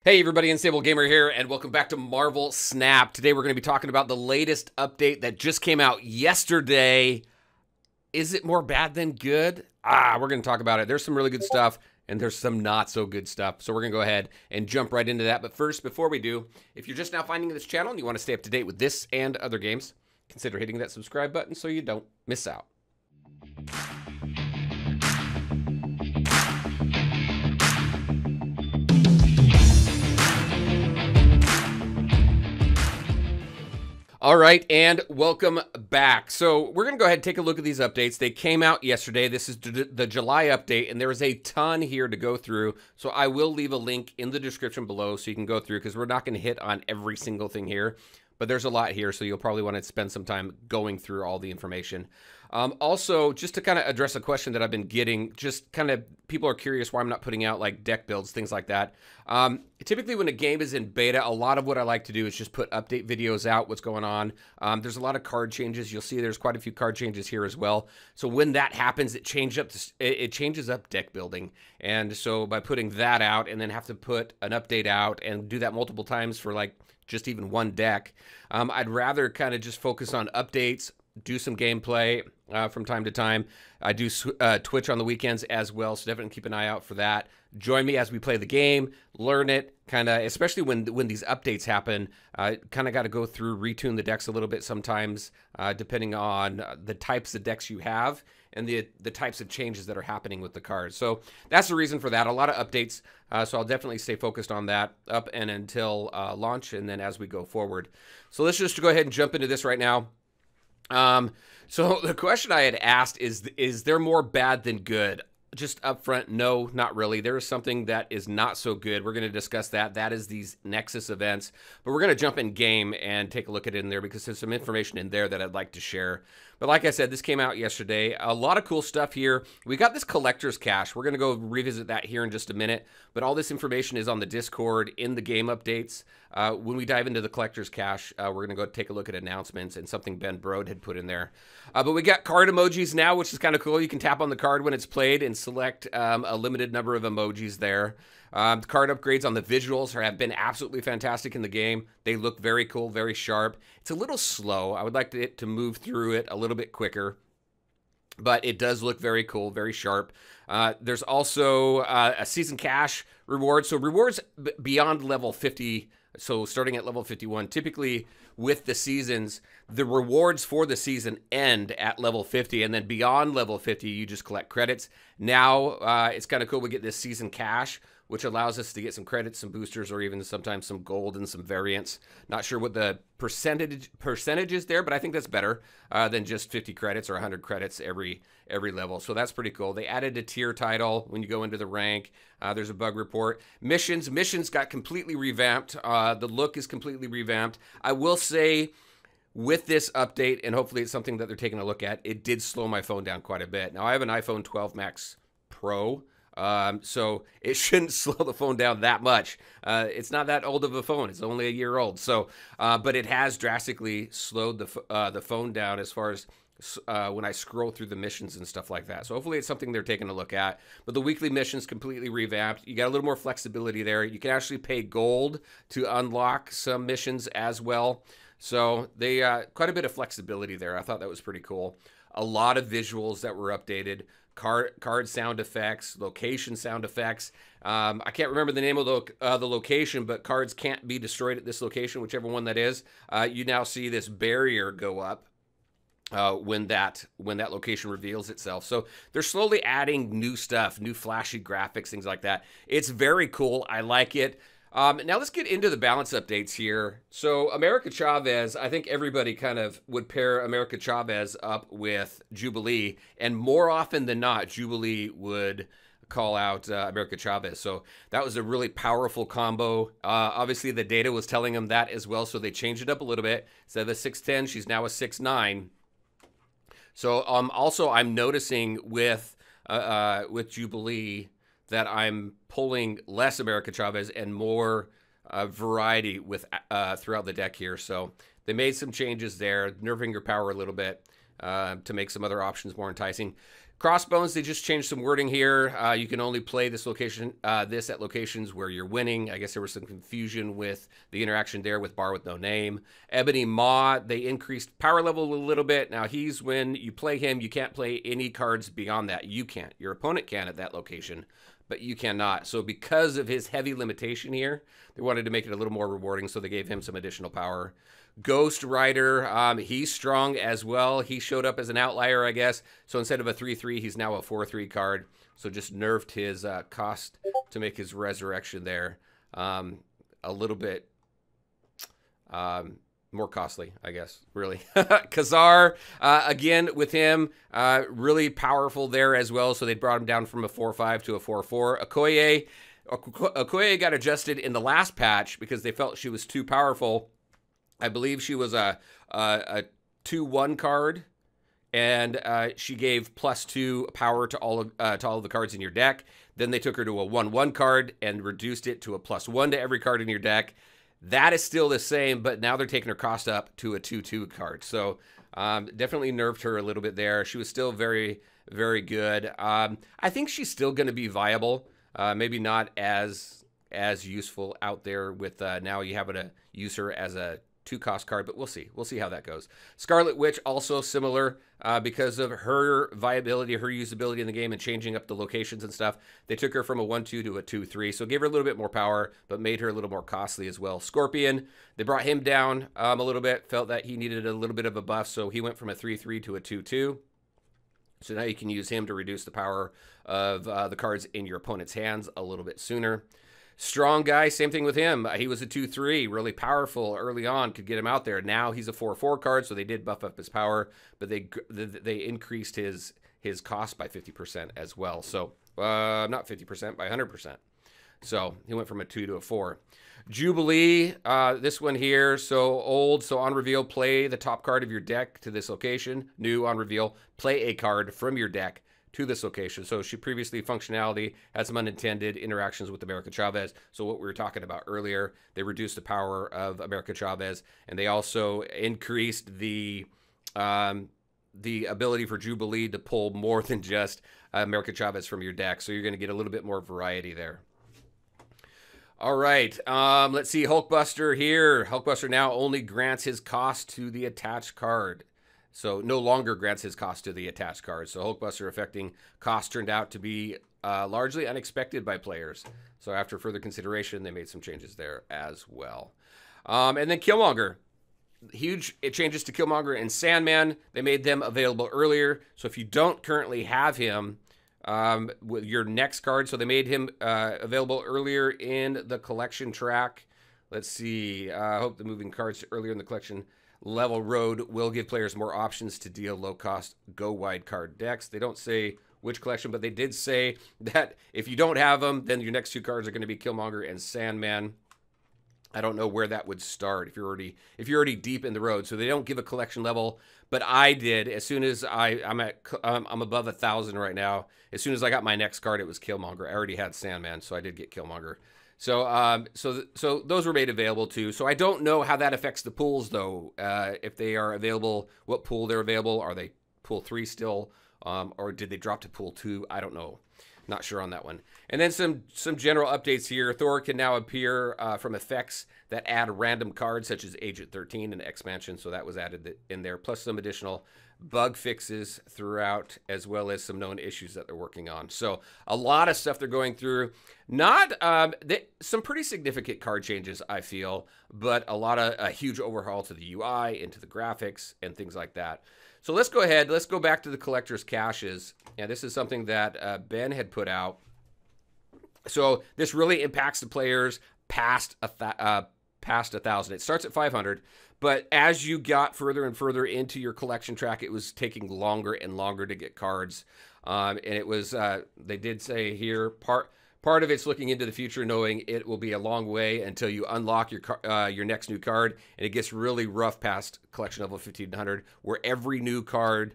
Hey everybody, Unstable Gamer here, and welcome back to Marvel Snap. Today we're going to be talking about the latest update that just came out yesterday. Is it more bad than good? We're going to talk about it. There's some really good stuff, and there's some not so good stuff. So we're going to go ahead and jump right into that. But first, before we do, if you're just now finding this channel and you want to stay up to date with this and other games, consider hitting that subscribe button so you don't miss out. All right, and welcome back. So we're going to go ahead and take a look at these updates. They came out yesterday. This is the July update, and there is a ton here to go through. So I will leave a link in the description below so you can go through, because we're not going to hit on every single thing here. But there's a lot here, so you'll probably want to spend some time going through all the information. Also, just to kind of address a question that I've been getting, just kind of people are curious why I'm not putting out like deck builds, things like that. Typically when a game is in beta, a lot of what I like to do is just put update videos out, what's going on. There's a lot of card changes. You'll see there's quite a few card changes here as well. So when that happens, it changes up deck building. And so by putting that out and then have to put an update out and do that multiple times for like just even one deck, I'd rather kind of just focus on updates, do some gameplay from time to time. I do Twitch on the weekends as well, so definitely keep an eye out for that. Join me as we play the game, learn it, kind of, especially when these updates happen. Kind of got to go through, retune the decks a little bit sometimes, depending on the types of decks you have and the types of changes that are happening with the cards. So that's the reason for that. A lot of updates, so I'll definitely stay focused on that up and until launch, and then as we go forward. So let's just go ahead and jump into this right now. So the question I had asked is there more bad than good? Just up front, no, not really. There is something that is not so good. We're going to discuss that. That is these Nexus events. But we're going to jump in game and take a look at it in there, because there's some information in there that I'd like to share. But like I said, this came out yesterday. A lot of cool stuff here. We got this collector's cache. We're going to go revisit that here in just a minute. But all this information is on the Discord in the game updates. When we dive into the collector's cache, we're going to go take a look at announcements and something Ben Brode had put in there. But we got card emojis now, which is kind of cool. You can tap on the card when it's played and select a limited number of emojis there. The card upgrades on the visuals have been absolutely fantastic in the game. They look very cool, very sharp. It's a little slow. I would like it to move through it a little bit quicker, but it does look very cool, very sharp. There's also a season cache reward. So rewards beyond level 50, so starting at level 51, typically with the seasons, the rewards for the season end at level 50, and then beyond level 50, you just collect credits. Now, it's kind of cool. We get this season cache, which allows us to get some credits, some boosters, or even sometimes some gold and some variants. Not sure what the percentage is there, but I think that's better than just 50 credits or 100 credits every level. So that's pretty cool. They added a tier title when you go into the rank. There's a bug report. Missions got completely revamped. The look is completely revamped. I will say, with this update, and hopefully it's something that they're taking a look at, it did slow my phone down quite a bit. Now, I have an iPhone 12 Max Pro, so it shouldn't slow the phone down that much. It's not that old of a phone. It's only a year old. So, but it has drastically slowed the phone down as far as when I scroll through the missions and stuff like that. So hopefully it's something they're taking a look at. But the weekly missions completely revamped. You got a little more flexibility there. You can actually pay gold to unlock some missions as well. So they quite a bit of flexibility there. I thought that was pretty cool. A lot of visuals that were updated. Card sound effects, location sound effects. I can't remember the name of the location, but cards can't be destroyed at this location, whichever one that is. You now see this barrier go up when that location reveals itself. So they're slowly adding new stuff, new flashy graphics, things like that. It's very cool. I like it. Now let's get into the balance updates here. So America Chavez, I think everybody kind of would pair America Chavez up with Jubilee, and more often than not, Jubilee would call out America Chavez. So that was a really powerful combo. Obviously, the data was telling them that as well, so they changed it up a little bit. Instead of a 6'10", she's now a 6'9". So also, I'm noticing with Jubilee that I'm pulling less America Chavez and more variety with throughout the deck here. So they made some changes there, nerfing her power a little bit to make some other options more enticing. Crossbones, they just changed some wording here. You can only play this location, this at locations where you're winning. I guess there was some confusion with the interaction there with Bar with no name. Ebony Maw, they increased power level a little bit. Now he's, when you play him, you can't play any cards beyond that. You can't. Your opponent can at that location, but you cannot. So because of his heavy limitation here, they wanted to make it a little more rewarding, so they gave him some additional power. Ghost Rider, he's strong as well. He showed up as an outlier, I guess. So instead of a 3/3, he's now a 4/3 card. So just nerfed his cost to make his resurrection there a little bit more costly, I guess, really. Khazar, again, with him, really powerful there as well. So they brought him down from a 4/5 to a 4/4. Okoye got adjusted in the last patch because they felt she was too powerful. I believe she was a 2/1 card, and she gave +2 power to all of the cards in your deck. Then they took her to a 1/1 card and reduced it to a +1 to every card in your deck. That is still the same, but now they're taking her cost up to a 2/2 card. So definitely nerfed her a little bit there. She was still very, very good. I think she's still going to be viable. Maybe not as useful out there with now you have to use her as a 2-cost card, but we'll see. We'll see how that goes. Scarlet Witch, also similar because of her viability, her usability in the game and changing up the locations and stuff. They took her from a 1/2 to a 2/3, so gave her a little bit more power, but made her a little more costly as well. Scorpion, they brought him down a little bit, felt that he needed a little bit of a buff, so he went from a 3/3 to a 2/2. So now you can use him to reduce the power of the cards in your opponent's hands a little bit sooner. Strong guy, same thing with him. He was a 2/3, really powerful early on, could get him out there. Now he's a 4/4 card, so they did buff up his power, but they increased his cost by 50% as well. So not 50%, by 100%. So he went from a 2 to a 4. Jubilee, this one here, so old, so on reveal, play the top card of your deck to this location. New, on reveal, play a card from your deck to this location. So she previously functionality had some unintended interactions with America Chavez. So what we were talking about earlier, they reduced the power of America Chavez, and they also increased the ability for Jubilee to pull more than just America Chavez from your deck. So you're going to get a little bit more variety there. All right, let's see, Hulkbuster here. Hulkbuster now only grants his cost to the attached card. So no longer grants his cost to the attached card. So Hulkbuster affecting cost turned out to be largely unexpected by players. So after further consideration, they made some changes there as well. And then Killmonger. Huge changes to Killmonger and Sandman. They made them available earlier. So if you don't currently have him with your next card, so they made him available earlier in the collection track. Let's see. I hope the moving cards earlier in the collection level road will give players more options to deal low-cost go-wide card decks. They don't say which collection, but they did say that if you don't have them, then your next 2 cards are going to be Killmonger and Sandman. I don't know where that would start if you're already deep in the road. So they don't give a collection level, but I did. As soon as I'm above 1,000 right now. As soon as I got my next card, it was Killmonger. I already had Sandman, so I did get Killmonger. So so those were made available too. So I don't know how that affects the pools though. If they are available, what pool they're available? Are they pool 3 still, or did they drop to pool 2? I don't know. Not sure on that one. And then some general updates here. Thor can now appear from effects that add random cards such as Agent 13 and Expansion. So that was added in there, plus some additional bug fixes throughout, as well as some known issues that they're working on. So a lot of stuff they're going through. Not some pretty significant card changes, I feel, but a huge overhaul to the UI, into the graphics, and things like that. So let's go ahead. Let's go back to the collector's caches. And this is something that Ben had put out. So this really impacts the players past 1,000. It starts at 500, but as you got further and further into your collection track, it was taking longer and longer to get cards. And it was they did say here part of it's looking into the future, knowing it will be a long way until you unlock your next new card, and it gets really rough past collection level 1,500, where every new card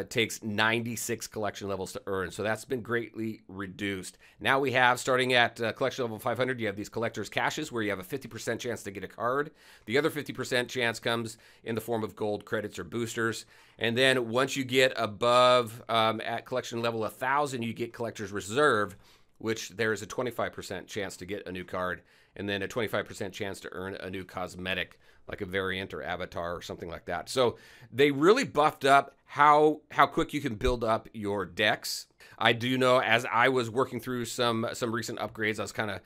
takes 96 collection levels to earn. So that's been greatly reduced. Now we have, starting at collection level 500, you have these collector's caches where you have a 50% chance to get a card. The other 50% chance comes in the form of gold, credits, or boosters. And then once you get above at collection level 1,000, you get collector's reserve, which there's a 25% chance to get a new card, and then a 25% chance to earn a new cosmetic, like a variant or avatar or something like that. So they really buffed up how quick you can build up your decks. I do know, as I was working through some recent upgrades, I was kind of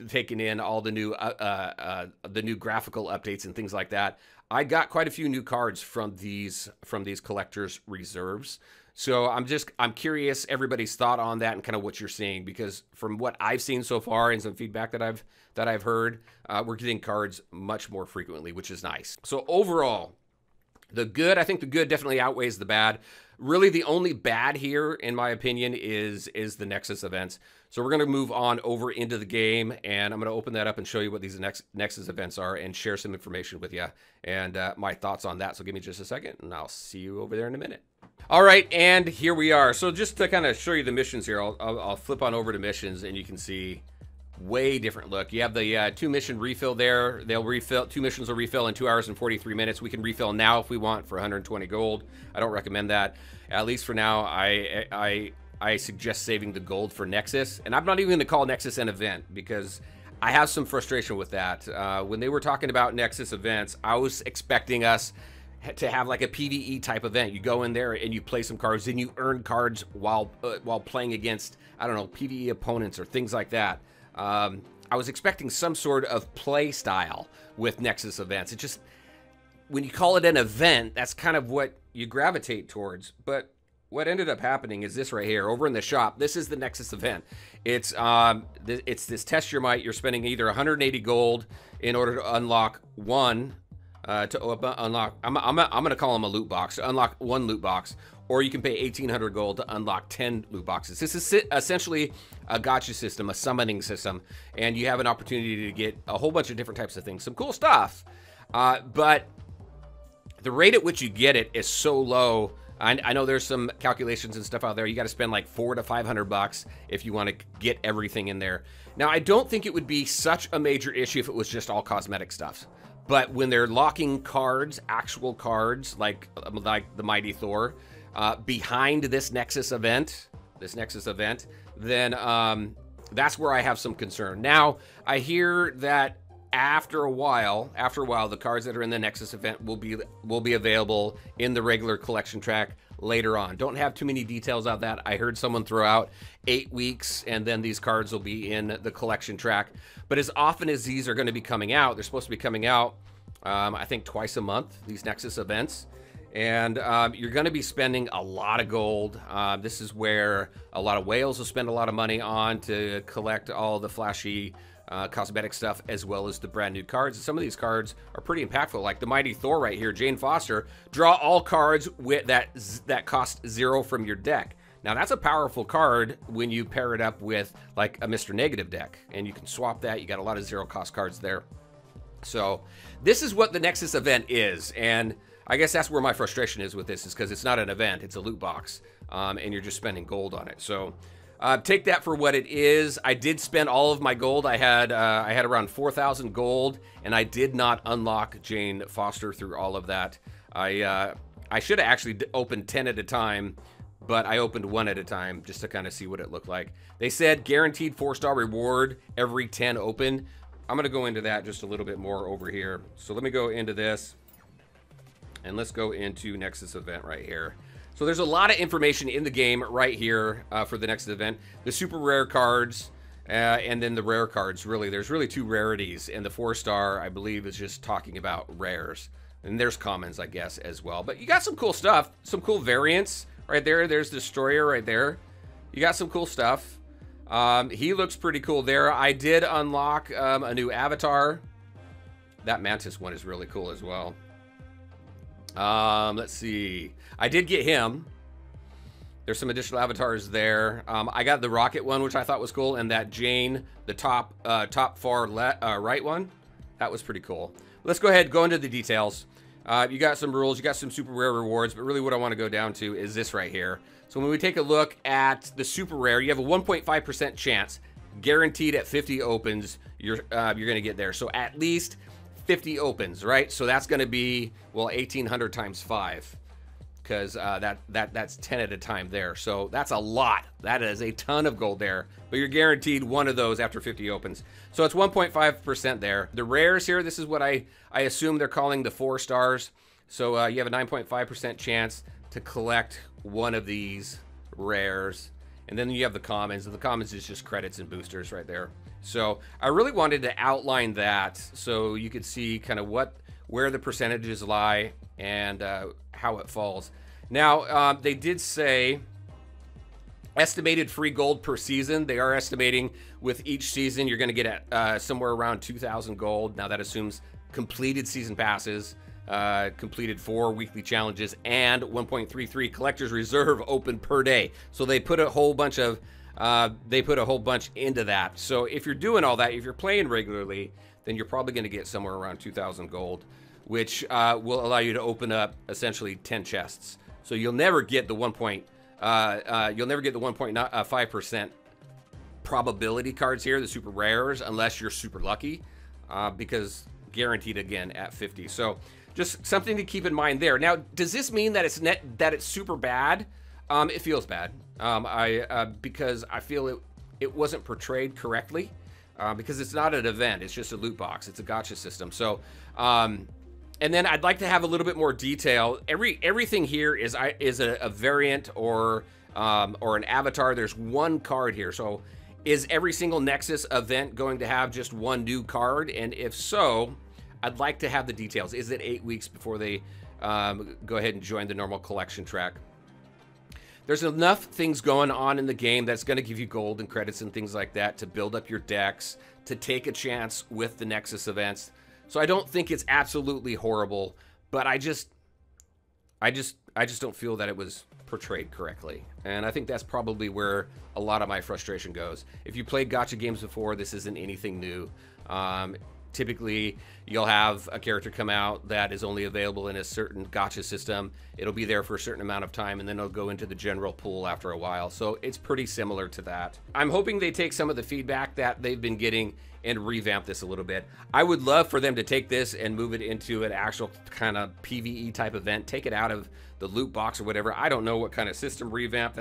taking in all the new graphical updates and things like that. I got quite a few new cards from these collectors reserves. So I'm curious everybody's thought on that and kind of what you're seeing, because from what I've seen so far and some feedback that I've heard, we're getting cards much more frequently, which is nice. So overall, I think the good definitely outweighs the bad. Really, the only bad here, in my opinion, is the Nexus events. So we're going to move on over into the game, and I'm going to open that up and show you what these Nexus events are and share some information with you and my thoughts on that. So give me just a second, and I'll see you over there in a minute. All right, and here we are. So just to kind of show you the missions here, I'll flip on over to missions, and you can see way different look. You have the 2-mission refill there. They'll refill, 2 missions will refill in 2 hours and 43 minutes. We can refill now if we want for 120 gold. I don't recommend that. At least for now, I suggest saving the gold for Nexus. And I'm not even going to call Nexus an event, because I have some frustration with that. When they were talking about Nexus events, I was expecting us to have like a PvE type event. You go in there and you play some cards, and you earn cards while playing against, I don't know, PvE opponents or things like that. I was expecting some sort of play style with Nexus events. It just, when you call it an event, that's kind of what you gravitate towards. But what ended up happening is this right here, over in the shop. This is the Nexus event. It's this test your might. You're spending either 180 gold in order to unlock one. Unlock, I'm gonna call them a loot box, to unlock 1 loot box, or you can pay 1,800 gold to unlock 10 loot boxes. This is essentially a gacha system, a summoning system, and you have an opportunity to get a whole bunch of different types of things, some cool stuff, but the rate at which you get it is so low. I know there's some calculations and stuff out there. You got to spend like $400 to $500 if you want to get everything in there. Now, I don't think it would be such a major issue if it was just all cosmetic stuff. But when they're locking cards, actual cards, like the Mighty Thor, behind this Nexus event, then that's where I have some concern. Now, I hear that after a while, the cards that are in the Nexus event will be available in the regular collection track later on. Don't have too many details on that. I heard someone throw out 8 weeks, and then these cards will be in the collection track. But as often as these are going to be coming out, they're supposed to be coming out, I think twice a month, these Nexus events. And you're going to be spending a lot of gold. This is where a lot of whales will spend a lot of money on to collect all the flashy cosmetic stuff, as well as the brand new cards. Some of these cards are pretty impactful, like the Mighty Thor right here, Jane Foster. Draw all cards with that cost 0 from your deck. Now that's a powerful card when you pair it up with like a Mr. Negative deck, and you can swap that. You got a lot of 0 cost cards there. So this is what the Nexus event is, and I guess that's where my frustration is with this, is because it's not an event, it's a loot box, and you're just spending gold on it. So take that for what it is. I did spend all of my gold. I had around 4,000 gold, and I did not unlock Jane Foster through all of that. I should have actually opened 10 at a time, but I opened 1 at a time just to kind of see what it looked like. They said guaranteed 4-star reward every 10 open. I'm going to go into that just a little bit more over here. So let me go into this, and let's go into Nexus event right here. So there's a lot of information in the game right here for the Nexus event. The super rare cards and then the rare cards. Really, there's really 2 rarities, and the 4-star, I believe, is just talking about rares. And there's commons, I guess, as well. But you got some cool stuff, some cool variants right there. There's Destroyer right there. You got some cool stuff. He looks pretty cool there. I did unlock a new avatar. That Mantis one is really cool as well. Let's see. I did get him. There's some additional avatars there. I got the rocket one, which I thought was cool, and that Jane, the top far right one, that was pretty cool. Let's go ahead and go into the details. You got some rules, you got some super rare rewards, but really what I want to go down to is this right here. So when we take a look at the super rare, you have a 1.5% chance, guaranteed at 50 opens, you're going to get there. So at least 50 opens, right? So that's going to be, well, 1,800 times 5, because that's 10 at a time there. So that's a lot. That is a ton of gold there, but you're guaranteed one of those after 50 opens. So it's 1.5% there. The rares here, this is what I assume they're calling the 4 stars. So you have a 9.5% chance to collect one of these rares. And then you have the commons, and the commons is just credits and boosters right there. So I really wanted to outline that so you could see kind of where the percentages lie and how it falls. Now, they did say estimated free gold per season. They are estimating with each season you're going to get at somewhere around 2,000 gold. Now that assumes completed season passes, completed 4 weekly challenges, and 1.33 collector's reserve open per day. So they put a whole bunch of into that. So if you're doing all that, if you're playing regularly, then you're probably going to get somewhere around 2,000 gold, which will allow you to open up essentially 10 chests. So you'll never get the 1.5% probability cards here, the super rares, unless you're super lucky, because guaranteed again at 50. So just something to keep in mind there. Now, does this mean that it's super bad? It feels bad. Because I feel it wasn't portrayed correctly, because it's not an event, it's just a loot box, it's a gacha system. So and then I'd like to have a little bit more detail. Everything here is a variant or an avatar. There's one card here. So is every single Nexus event going to have just one new card? And if so, I'd like to have the details. Is it 8 weeks before they go ahead and join the normal collection track? There's enough things going on in the game that's going to give you gold and credits and things like that to build up your decks, to take a chance with the Nexus events. So I don't think it's absolutely horrible, but I just don't feel that it was portrayed correctly. And I think that's probably where a lot of my frustration goes. If you played gacha games before, this isn't anything new. Typically, you'll have a character come out that is only available in a certain gacha system. It'll be there for a certain amount of time, and then it'll go into the general pool after a while. So it's pretty similar to that. I'm hoping they take some of the feedback that they've been getting and revamp this a little bit. I would love for them to take this and move it into an actual kind of PvE type event. Take it out of the loot box or whatever. I don't know what kind of system revamp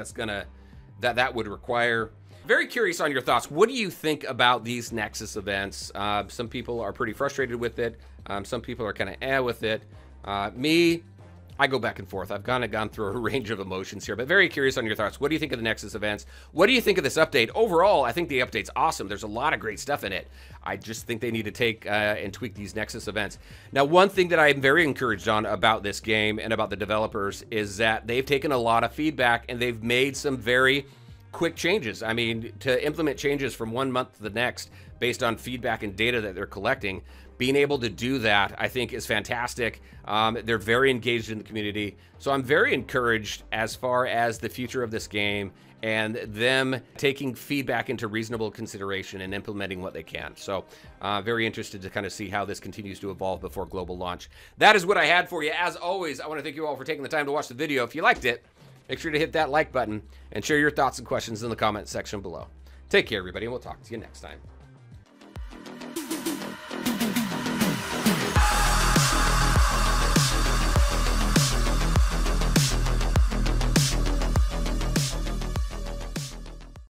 that would require. Very curious on your thoughts. What do you think about these Nexus events? Some people are pretty frustrated with it. Some people are kind of with it. Me, I go back and forth. I've kind of gone through a range of emotions here, but very curious on your thoughts. What do you think of the Nexus events? What do you think of this update? Overall, I think the update's awesome. There's a lot of great stuff in it. I just think they need to take and tweak these Nexus events. Now, one thing that I'm very encouraged on about this game and about the developers is that they've taken a lot of feedback and they've made some very quick changes. I mean, to implement changes from one month to the next based on feedback and data that they're collecting, being able to do that, I think, is fantastic. They're very engaged in the community. So I'm very encouraged as far as the future of this game and them taking feedback into reasonable consideration and implementing what they can. So very interested to kind of see how this continues to evolve before global launch. That is what I had for you. As always, I want to thank you all for taking the time to watch the video. If you liked it, make sure to hit that like button and share your thoughts and questions in the comment section below. Take care, everybody, and we'll talk to you next time.